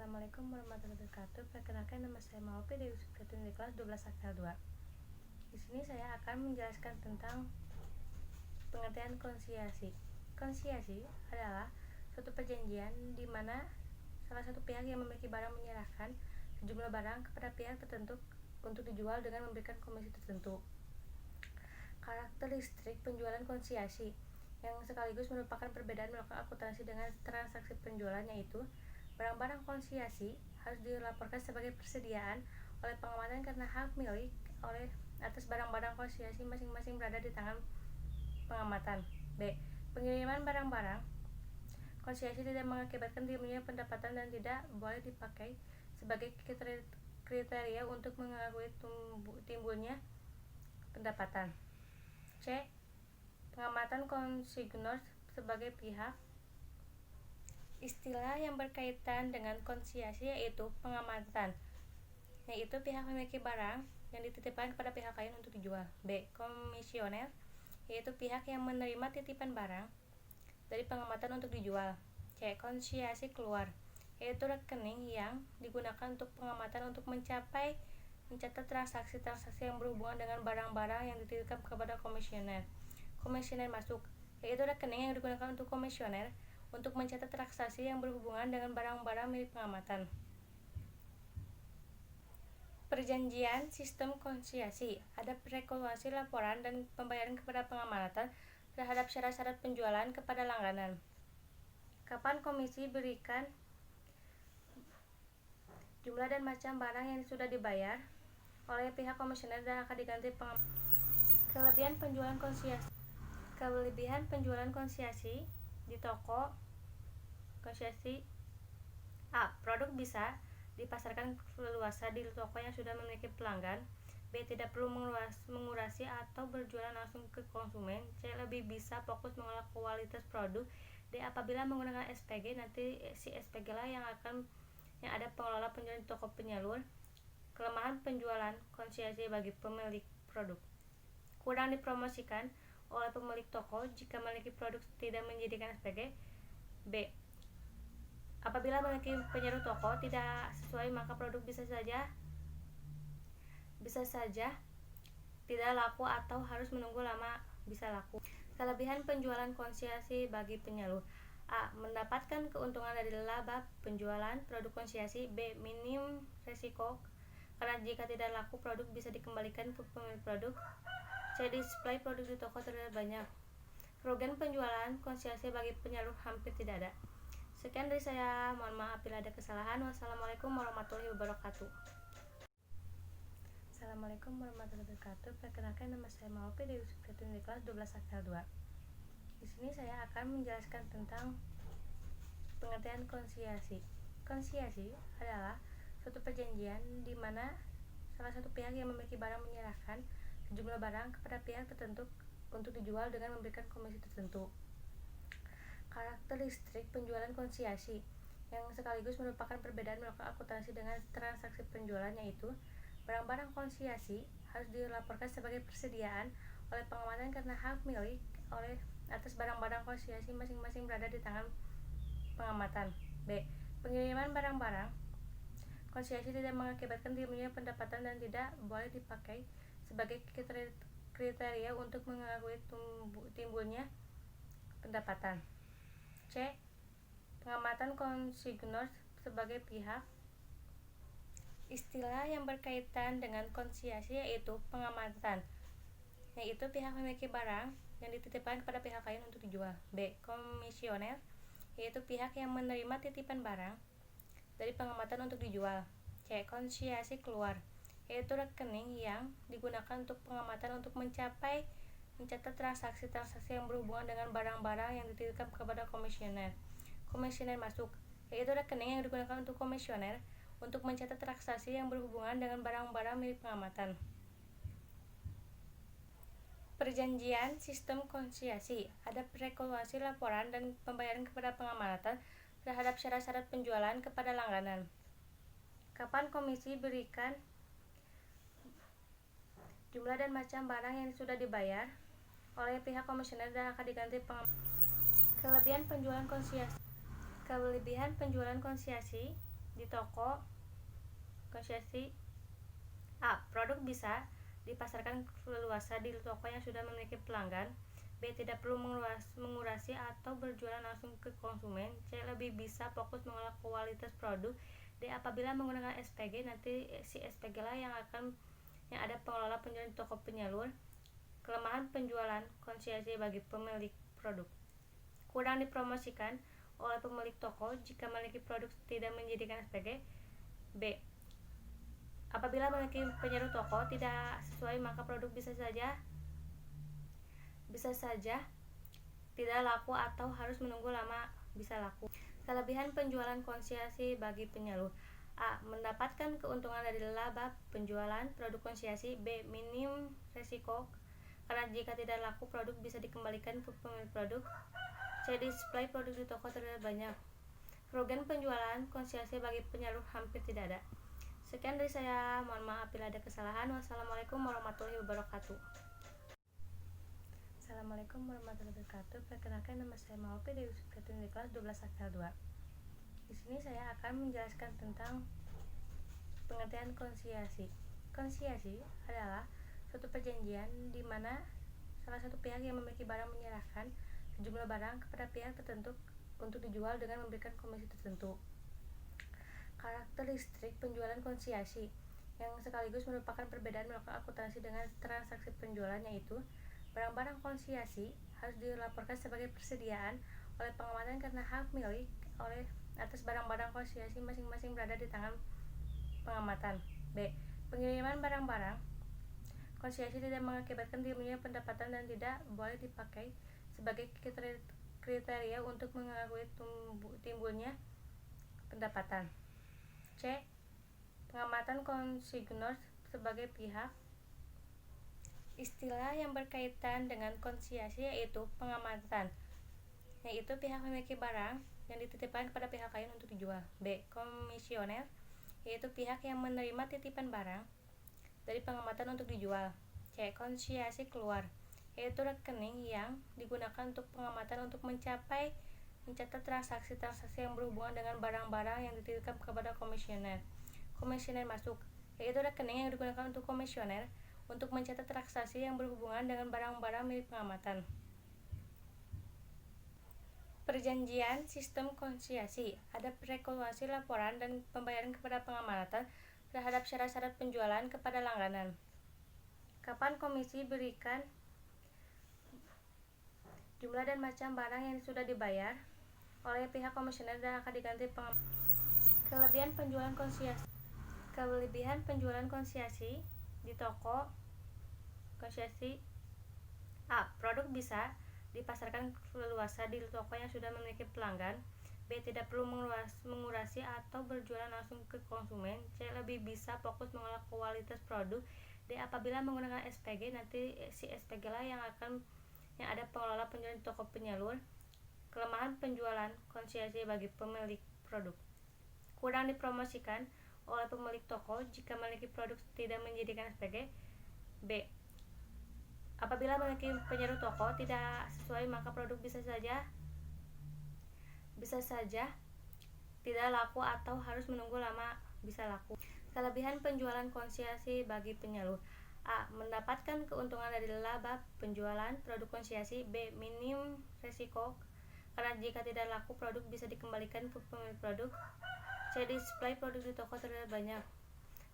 Assalamualaikum warahmatullahi wabarakatuh. Perkenalkan, nama saya Maupi dari di kelas 12 Akal 2. Di sini saya akan menjelaskan tentang pengertian konsiasi. Konsiasi adalah suatu perjanjian di mana salah satu pihak yang memiliki barang menyerahkan sejumlah barang kepada pihak tertentu untuk dijual dengan memberikan komisi tertentu. Karakteristik penjualan konsiasi yang sekaligus merupakan perbedaan melakukan akuntansi dengan transaksi penjualan, yaitu barang-barang konsiasi harus dilaporkan sebagai persediaan oleh pengamatan karena hak milik oleh atas barang-barang konsiasi masing-masing berada di tangan pengamatan. B. Pengiriman barang-barang konsiasi tidak mengakibatkan timbulnya pendapatan dan tidak boleh dipakai sebagai kriteria untuk mengakui timbulnya pendapatan. C. Pengamatan konsignor sebagai pihak. Istilah yang berkaitan dengan konsiasi yaitu pengamatan, yaitu pihak memiliki barang yang dititipkan kepada pihak lain untuk dijual. B. Komisioner, yaitu pihak yang menerima titipan barang dari pengamatan untuk dijual. C. Konsiasi keluar, yaitu rekening yang digunakan untuk pengamatan untuk mencatat transaksi-transaksi yang berhubungan dengan barang-barang yang dititipkan kepada komisioner. Komisioner masuk, yaitu rekening yang digunakan untuk komisioner untuk mencatat transaksi yang berhubungan dengan barang-barang milik pengamatan. Perjanjian sistem konsiasi ada prekalkulasi laporan dan pembayaran kepada pengamatan terhadap syarat-syarat penjualan kepada langganan. Kapan komisi berikan, jumlah dan macam barang yang sudah dibayar oleh pihak komisioner dan akan diganti pengamatan. Kelebihan penjualan konsiasi di toko konsiasi. A. Produk bisa dipasarkan leluasa di toko yang sudah memiliki pelanggan. B. Tidak perlu mengurasi atau berjualan langsung ke konsumen. C. Lebih bisa fokus mengolah kualitas produk. D. Apabila menggunakan SPG, nanti si SPG lah yang ada pengelola penjualan di toko penyalur. Kelemahan penjualan konsiasi bagi pemilik produk: kurang dipromosikan oleh pemilik toko jika memiliki produk tidak menjadikan SPG. B. Apabila memiliki penyeluruh toko tidak sesuai, maka produk bisa saja tidak laku atau harus menunggu lama bisa laku. Kelebihan penjualan konsiasi bagi penyalur: A. Mendapatkan keuntungan dari laba penjualan produk konsiasi. B. Minim resiko karena jika tidak laku produk bisa dikembalikan ke pemilik produk. C. Display produk di toko terlihat banyak. Kerugian penjualan konsiasi bagi penyalur hampir tidak ada. Sekian dari saya, mohon maaf bila ada kesalahan. Wassalamualaikum warahmatullahi wabarakatuh. Assalamualaikum warahmatullahi wabarakatuh. Perkenalkan, nama saya Maupi dari kelas 12 Akal 2. Di sini saya akan menjelaskan tentang pengertian konsiasi. Konsiasi adalah suatu perjanjian di mana salah satu pihak yang memiliki barang menyerahkan sejumlah barang kepada pihak tertentu untuk dijual dengan memberikan komisi tertentu. Karakteristik penjualan konsiasi yang sekaligus merupakan perbedaan melakukan akuntansi dengan transaksi penjualan, yaitu barang-barang konsiasi harus dilaporkan sebagai persediaan oleh pengamatan karena hak milik oleh atas barang-barang konsiasi masing-masing berada di tangan pengamatan. B. Pengiriman barang-barang konsiasi tidak mengakibatkan timbulnya pendapatan dan tidak boleh dipakai sebagai kriteria untuk mengakui timbulnya pendapatan. C. Pengamatan konsignor sebagai pihak. Istilah yang berkaitan dengan konsiasi yaitu pengamatan, yaitu pihak memiliki barang yang dititipkan kepada pihak lain untuk dijual. B. Komisioner, yaitu pihak yang menerima titipan barang dari pengamatan untuk dijual. C. Konsiasi keluar, yaitu rekening yang digunakan untuk pengamatan untuk mencatat transaksi-transaksi yang berhubungan dengan barang-barang yang dititipkan kepada komisioner. Komisioner masuk, yaitu rekening yang digunakan untuk komisioner untuk mencatat transaksi yang berhubungan dengan barang-barang milik pengamatan. Perjanjian sistem konsiasi ada prekalkulasi laporan dan pembayaran kepada pengamatan terhadap syarat-syarat penjualan kepada langganan. Kapan komisi berikan, jumlah dan macam barang yang sudah dibayar oleh pihak komisioner dan akan diganti pengamatan. Kelebihan penjualan konsiasi di toko konsumsi. A. Produk bisa dipasarkan leluasa di toko yang sudah memiliki pelanggan. B. Tidak perlu mengurasi atau berjualan langsung ke konsumen. C. Lebih bisa fokus mengolah kualitas produk. D. Apabila menggunakan SPG, nanti si SPG lah yang ada pengelola penjualan di toko penyalur. Kelemahan penjualan konsumsi bagi pemilik produk: kurang dipromosikan oleh pemilik toko jika memiliki produk tidak menjadikan SPG. B. Apabila memiliki penyalur toko tidak sesuai, maka produk bisa saja tidak laku atau harus menunggu lama bisa laku. Kelebihan penjualan konsumsi bagi penyalur: A. Mendapatkan keuntungan dari laba penjualan produk konsumsi. B. Minim resiko karena jika tidak laku produk bisa dikembalikan ke pemilik produk. C. Display produk di toko terlihat banyak. Kerugian penjualan konsumsi bagi penyalur hampir tidak ada. Sekian dari saya, mohon maaf bila ada kesalahan. Wassalamualaikum warahmatullahi wabarakatuh. Assalamualaikum warahmatullahi wabarakatuh. Perkenalkan, nama saya Maupi dari di kelas 12 Akal 2. Di sini saya akan menjelaskan tentang pengertian konsiliasi. Konsiliasi adalah suatu perjanjian di mana salah satu pihak yang memiliki barang menyerahkan sejumlah barang kepada pihak tertentu untuk dijual dengan memberikan komisi tertentu. Karakteristik penjualan konsiliasi yang sekaligus merupakan perbedaan melakukan akuntansi dengan transaksi penjualan, yaitu barang-barang konsiliasi harus dilaporkan sebagai persediaan oleh pengamatan karena hak milik oleh atas barang-barang konsiliasi masing-masing berada di tangan pengamatan. B. Pengiriman barang-barang konsiliasi tidak mengakibatkan timbulnya pendapatan dan tidak boleh dipakai sebagai kriteria untuk mengakui timbulnya pendapatan. C. Pengamatan konsignor sebagai pihak. Istilah yang berkaitan dengan konsiliasi yaitu pengamatan, yaitu pihak memiliki barang yang dititipkan kepada pihak lain untuk dijual. B. Komisioner, yaitu pihak yang menerima titipan barang dari pengamatan untuk dijual. C. Konsiliasi keluar, yaitu rekening yang digunakan untuk pengamatan untuk mencatat transaksi-transaksi yang berhubungan dengan barang-barang yang dititipkan kepada komisioner. Komisioner masuk, yaitu rekening yang digunakan untuk komisioner untuk mencatat transaksi yang berhubungan dengan barang-barang milik pengamatan. Perjanjian sistem konsiliasi: ada prekalkulasi laporan dan pembayaran kepada pengamatan terhadap syarat-syarat penjualan kepada langganan. Kapan komisi berikan, jumlah dan macam barang yang sudah dibayar oleh pihak komisioner dan akan diganti pengamatan. Kelebihan penjualan konsiliasi. Kelebihan penjualan konsiliasi di toko konsumsi. A. Produk bisa dipasarkan leluasa di toko yang sudah memiliki pelanggan. B. Tidak perlu mengurasi atau berjualan langsung ke konsumen. C. Lebih bisa fokus mengolah kualitas produk. D. Apabila menggunakan SPG, nanti si SPG lah yang ada pengelola penjualan di toko penyalur. Kelemahan penjualan konsiliasi bagi pemilik produk: kurang dipromosikan oleh pemilik toko jika memiliki produk tidak menjadikan SPG. B. Apabila memiliki penyalur toko tidak sesuai, maka produk bisa saja tidak laku atau harus menunggu lama bisa laku. Kelebihan penjualan konsiliasi bagi penyalur: A. Mendapatkan keuntungan dari laba penjualan produk konsiliasi. B. Minim resiko karena jika tidak laku produk bisa dikembalikan ke pemilik produk. C. Display produk di toko terlihat banyak.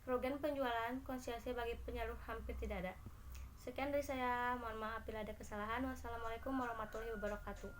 Kerugian penjualan konsiliasi bagi penyalur hampir tidak ada. Sekian dari saya, mohon maaf bila ada kesalahan. Wassalamualaikum warahmatullahi wabarakatuh.